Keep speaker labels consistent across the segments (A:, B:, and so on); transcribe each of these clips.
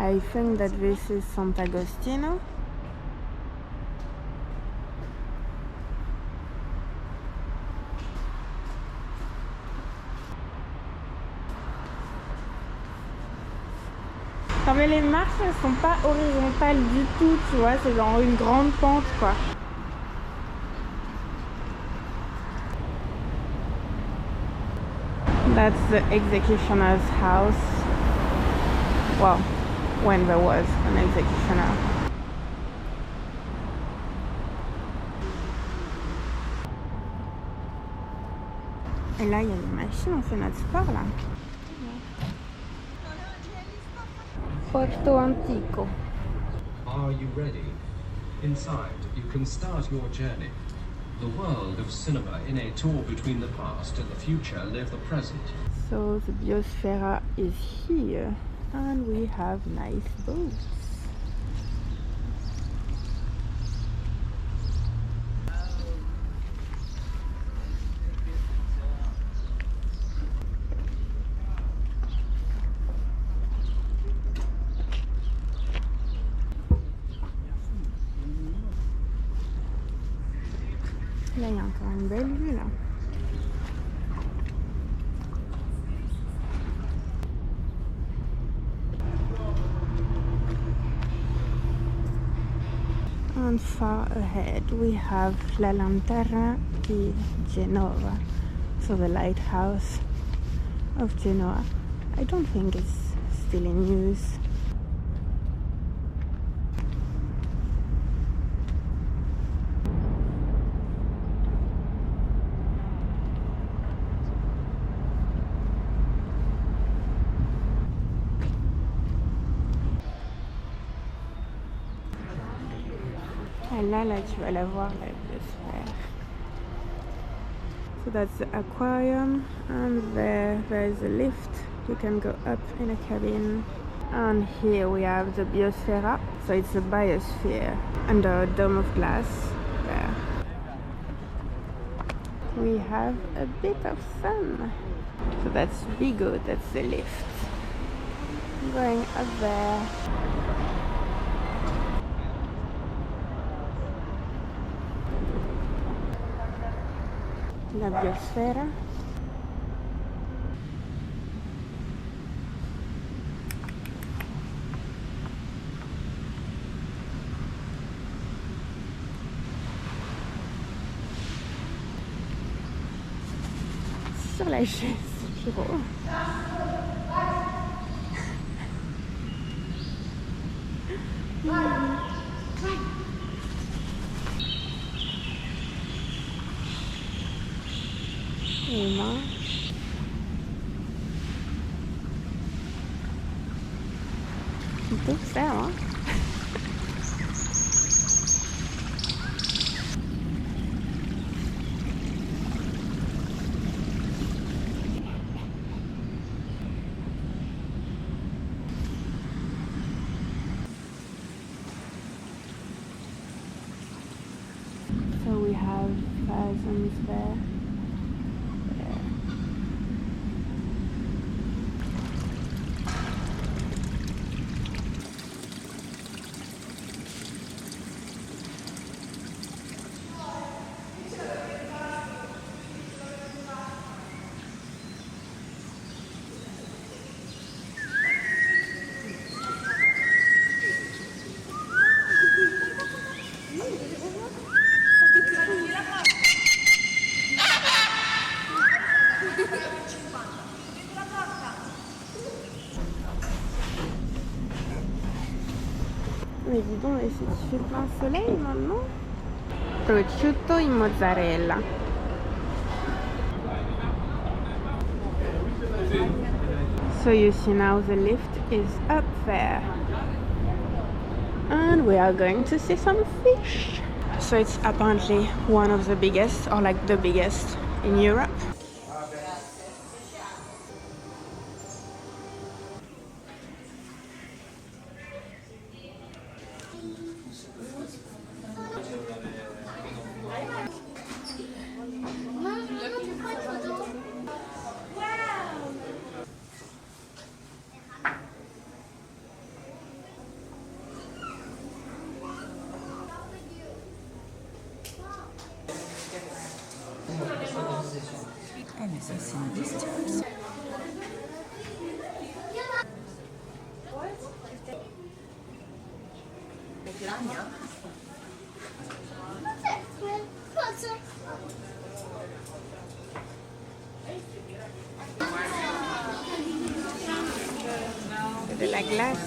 A: I think that this is Sant'Agostino. Non mais les marches elles sont pas horizontales du tout, tu vois, c'est genre une grande pente quoi. That's the executioner's house. Well, when there was an executioner. Et là il y a des machines, on fait notre sport là. Porto Antico.
B: Are you ready? Inside, you can start your journey. The world of cinema in a tour between the past and the future live the present.
A: So the Biosfera is here and we have nice boats. Là, il y a encore une belle vue là. And far ahead we have La Lanterna di Genova, so the lighthouse of Genoa. I don't think it's still in use. Et là, tu vas la voir, la biosphère. So that's the aquarium, and there's a lift. You can go up in a cabin. And here we have the biosphera. So it's a biosphere under a dome of glass there. We have a bit of sun. So that's Bigo, that's the lift. Going up there. La biosfera. Sur la chaise, Giro. Les mains. On peut faire, hein. So we have thousands there. Mais dis donc, et si tu fais plein soleil maintenant? Prosciutto in mozzarella. So you see now the lift is up there. And we are going to see some fish. So it's apparently one of the biggest, or like the biggest in Europe.
C: Ah mais ça c'est une bestiole.
A: De la glace.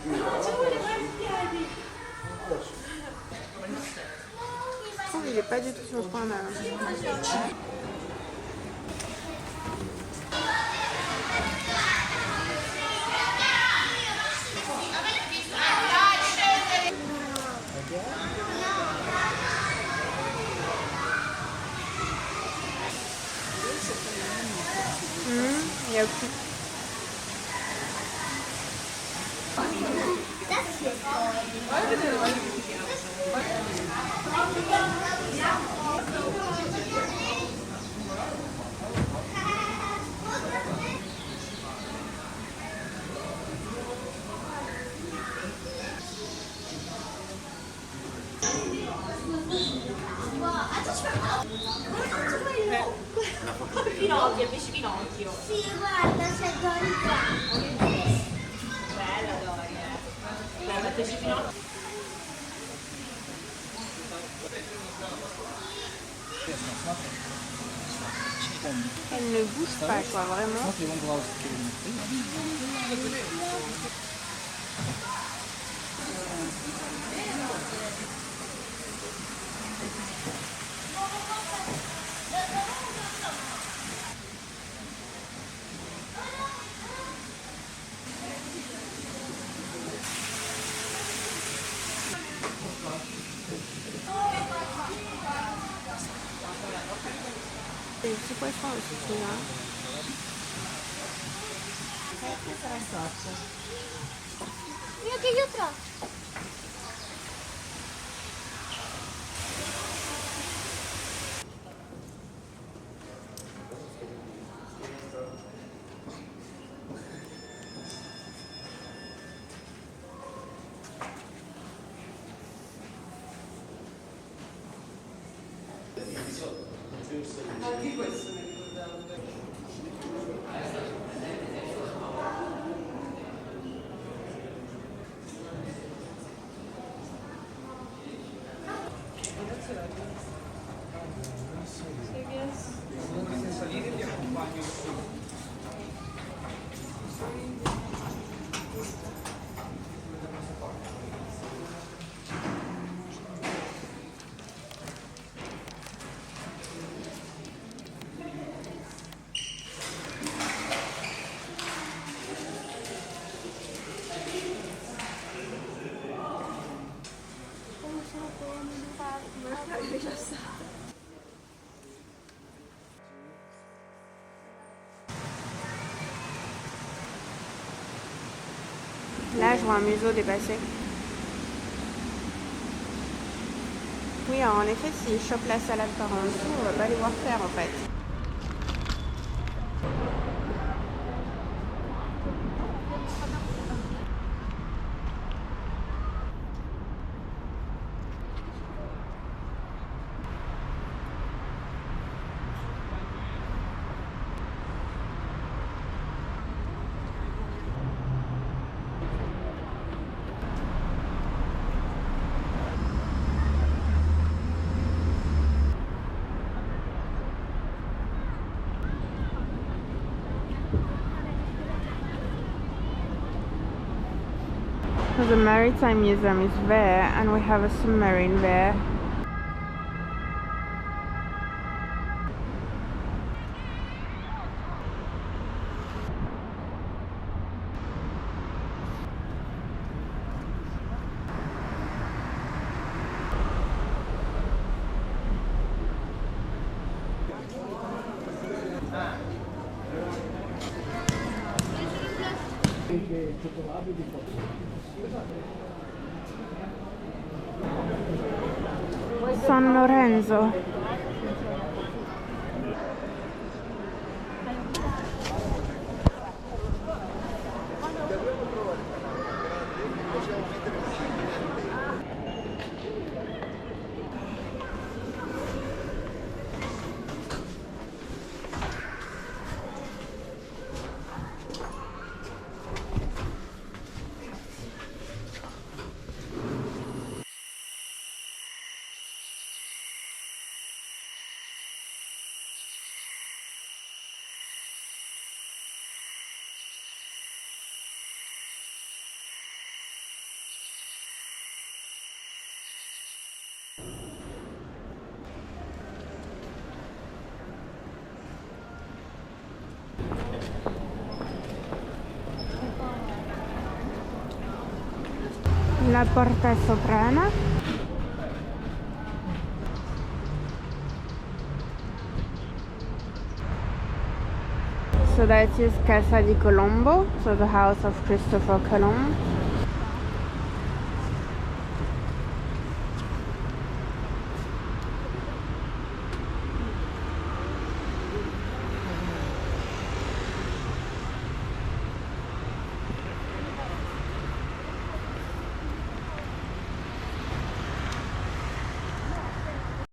A: Je trouve qu'il n'est pas du tout surprenant. Il y a plus.
D: Pinocchio, il pesce Pinocchio. Sì, guarda, c'è Dory qua. Bella Dory, Bella il pesce Pinocchio.
A: Elle ne bouge pas, quoi, vraiment. C'est des petits poissons aussi, celui-là.
D: Mio che io trovo.
C: Anche questo mi ricordavo. Se salire ti accompagno su.
A: Là, je vois un museau dépassé. Oui, en effet, s'il chope la salade par en dessous, on va pas les voir faire en fait. The Maritime Museum is there and we have a submarine there. San Lorenzo. la Porta Soprana. So that is Casa di Colombo, so the house of Christopher Colomb.